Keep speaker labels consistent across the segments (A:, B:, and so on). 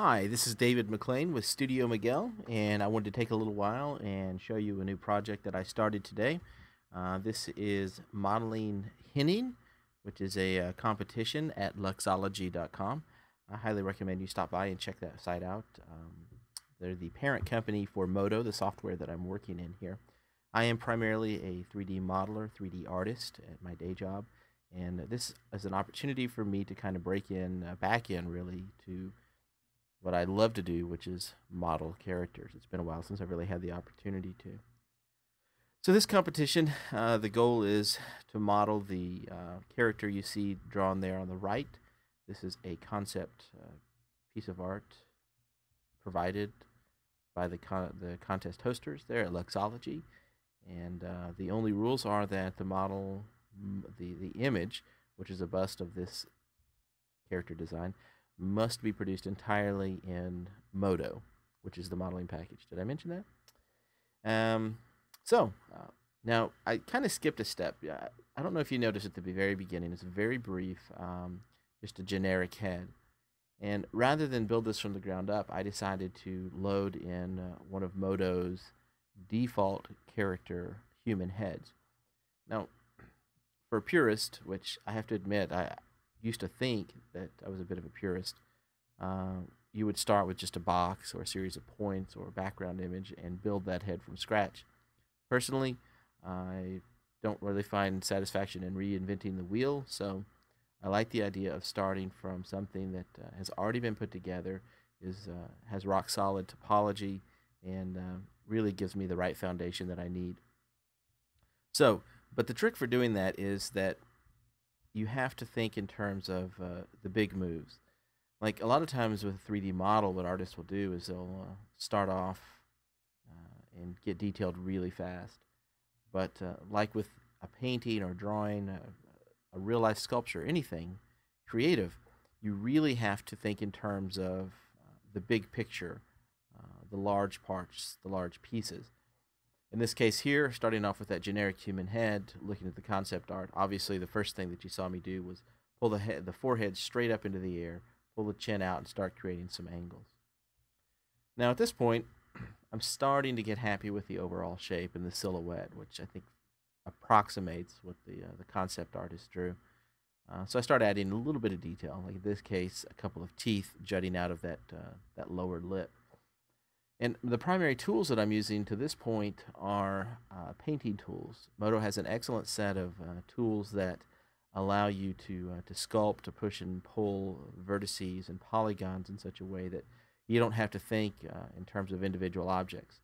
A: Hi, this is David McLean with Studio Miguel, and I wanted to take a little while and show you a new project that I started today. This is modeling Henning, which is a competition at luxology.com. I highly recommend you stop by and check that site out. They're the parent company for Modo, the software that I'm working in here. I am primarily a 3D modeler, 3D artist at my day job, and this is an opportunity for me to kind of break in, back in really, to what I love to do, which is model characters. It's been a while since I've really had the opportunity to. So this competition, the goal is to model the character you see drawn there on the right. This is a concept piece of art provided by the contest hosters there at Luxology. And the only rules are that the model, the image, which is a bust of this character design, must be produced entirely in Modo, which is the modeling package. Did I mention that? Now I kind of skipped a step. I don't know if you noticed at the very beginning, it's very brief, just a generic head. And rather than build this from the ground up, I decided to load in one of Modo's default character human heads. Now, for a purist, which I have to admit, I used to think that I was a bit of a purist, you would start with just a box or a series of points or a background image and build that head from scratch. Personally, I don't really find satisfaction in reinventing the wheel, so I like the idea of starting from something that has already been put together, has rock solid topology, and really gives me the right foundation that I need. So, but the trick for doing that is that you have to think in terms of the big moves. Like a lot of times with a 3D model, what artists will do is they'll start off and get detailed really fast. But like with a painting or drawing, a real-life sculpture, anything creative, you really have to think in terms of the big picture, the large parts, the large pieces. In this case here, starting off with that generic human head, looking at the concept art, obviously the first thing that you saw me do was pull the forehead straight up into the air, pull the chin out, and start creating some angles. Now at this point, I'm starting to get happy with the overall shape and the silhouette, which I think approximates what the concept artist drew. So I start adding a little bit of detail, like in this case, a couple of teeth jutting out of that lower lip. And the primary tools that I'm using to this point are painting tools. Modo has an excellent set of tools that allow you to sculpt, to push and pull vertices and polygons in such a way that you don't have to think in terms of individual objects,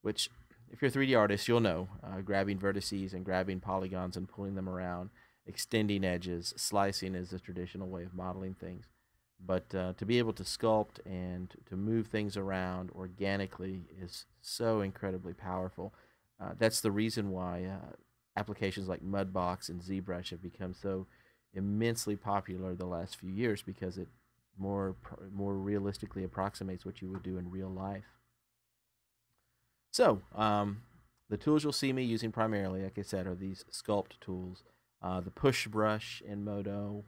A: which, if you're a 3D artist, you'll know, grabbing vertices and grabbing polygons and pulling them around, extending edges, slicing is the traditional way of modeling things. But to be able to sculpt and to move things around organically is so incredibly powerful. That's the reason why applications like Mudbox and ZBrush have become so immensely popular the last few years, because it more realistically approximates what you would do in real life. So the tools you'll see me using primarily, like I said, are these sculpt tools. The push brush in Modo,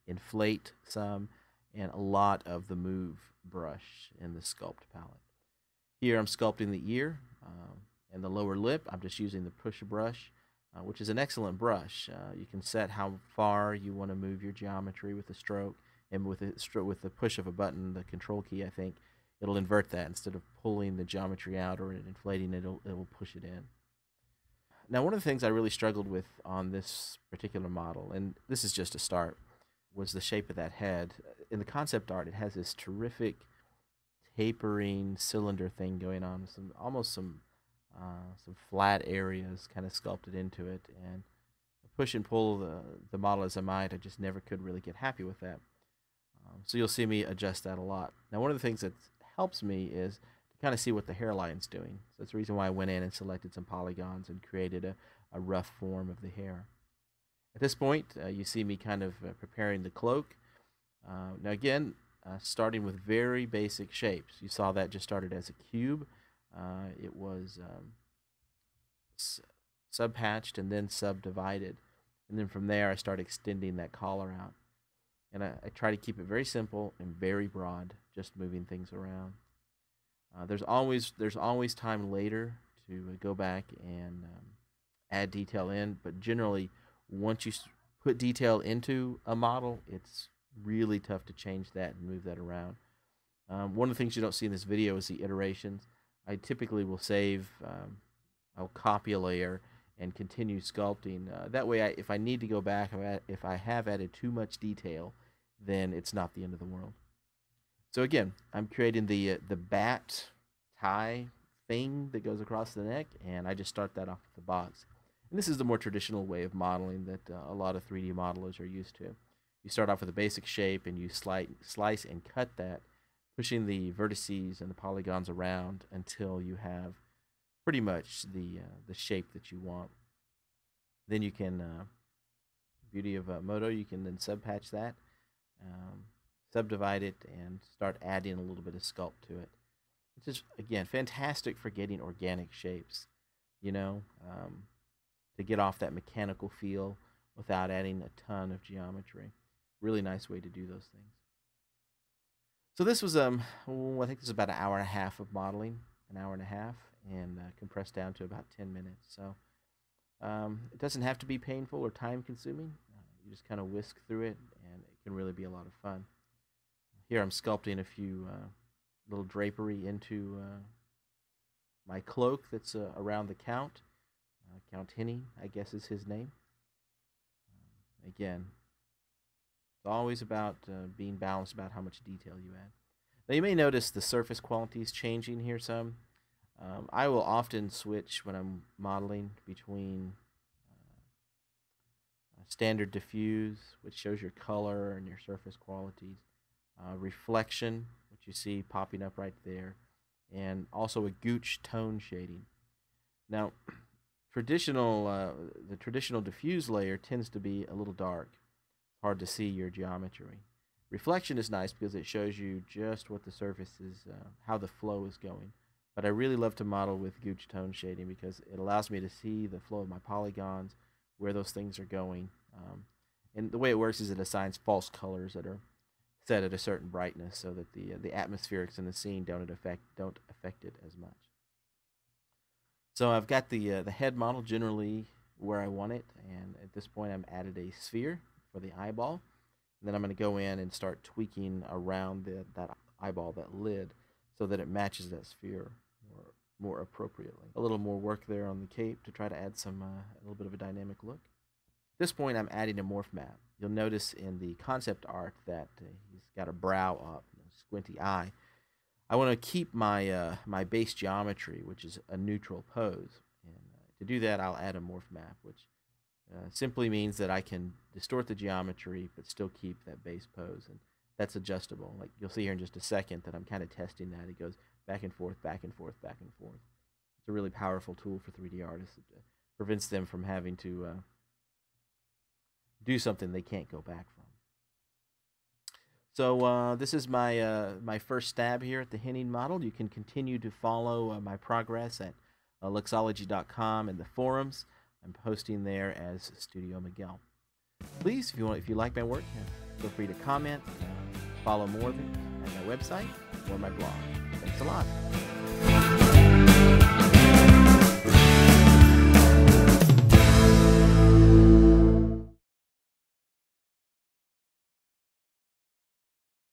A: inflate some, and a lot of the move brush in the sculpt palette. Here I'm sculpting the ear and the lower lip. I'm just using the push brush, which is an excellent brush. You can set how far you want to move your geometry with the stroke, and with the push of a button, the control key, I think, it'll invert that. Instead of pulling the geometry out or inflating it, it'll push it in. Now, one of the things I really struggled with on this particular model, and this is just a start, was the shape of that head. In the concept art, it has this terrific tapering cylinder thing going on, almost some flat areas kind of sculpted into it, and push and pull the model as I might, I just never could really get happy with that. So you'll see me adjust that a lot. Now, one of the things that helps me is to kind of see what the hairline's doing. So that's the reason why I went in and selected some polygons and created a rough form of the hair. At this point, you see me kind of preparing the cloak. Now again, starting with very basic shapes. You saw that just started as a cube. It was subpatched and then subdivided. And then from there, I start extending that collar out. And I try to keep it very simple and very broad, just moving things around. There's always time later to go back and add detail in, but generally, once you put detail into a model, it's really tough to change that and move that around. One of the things you don't see in this video is the iterations. I typically will save, I'll copy a layer and continue sculpting. That way, if I need to go back, if I have added too much detail, then it's not the end of the world. So again, I'm creating the bat tie thing that goes across the neck, and I just start that off with the box. And this is the more traditional way of modeling that a lot of 3D modelers are used to. You start off with a basic shape, and you slice and cut that, pushing the vertices and the polygons around until you have pretty much the shape that you want. Then you can, beauty of Modo, you can then subpatch that, subdivide it, and start adding a little bit of sculpt to it. It's just, again, fantastic for getting organic shapes, you know, to get off that mechanical feel without adding a ton of geometry. Really nice way to do those things. So this was, I think this is about an hour and a half of modeling, and compressed down to about 10 minutes. So it doesn't have to be painful or time-consuming. You just kind of whisk through it, and it can really be a lot of fun. Here I'm sculpting a few little drapery into my cloak that's around the Count. Count Henning, I guess, is his name. Again, it's always about being balanced about how much detail you add. Now you may notice the surface qualities changing here some. I will often switch when I'm modeling between standard diffuse, which shows your color and your surface qualities, reflection, which you see popping up right there, and also a gooch tone shading. Now, the traditional diffuse layer tends to be a little dark. It's hard to see your geometry. Reflection is nice because it shows you just what the surface is, how the flow is going. But I really love to model with gooch tone shading because it allows me to see the flow of my polygons, where those things are going. And the way it works is it assigns false colors that are set at a certain brightness so that the atmospherics in the scene don't affect it as much. So I've got the head model generally where I want it, and at this point I'm added a sphere for the eyeball. And then I'm going to go in and start tweaking around that eyeball, that lid, so that it matches that sphere more appropriately. A little more work there on the cape to try to add some a little bit of a dynamic look. At this point, I'm adding a morph map. You'll notice in the concept art that he's got a brow up, and a squinty eye. I want to keep my my base geometry, which is a neutral pose, and to do that, I'll add a morph map, which simply means that I can distort the geometry but still keep that base pose, and that's adjustable. Like you'll see here in just a second that I'm kind of testing that. It goes back and forth, back and forth, back and forth. It's a really powerful tool for 3D artists. It prevents them from having to do something they can't go back from. So this is my my first stab here at the Henning model. You can continue to follow my progress at luxology.com and the forums. I'm posting there as Studio Miguel. Please, if you like my work, feel free to comment, follow more of it at my website or my blog. Thanks a lot.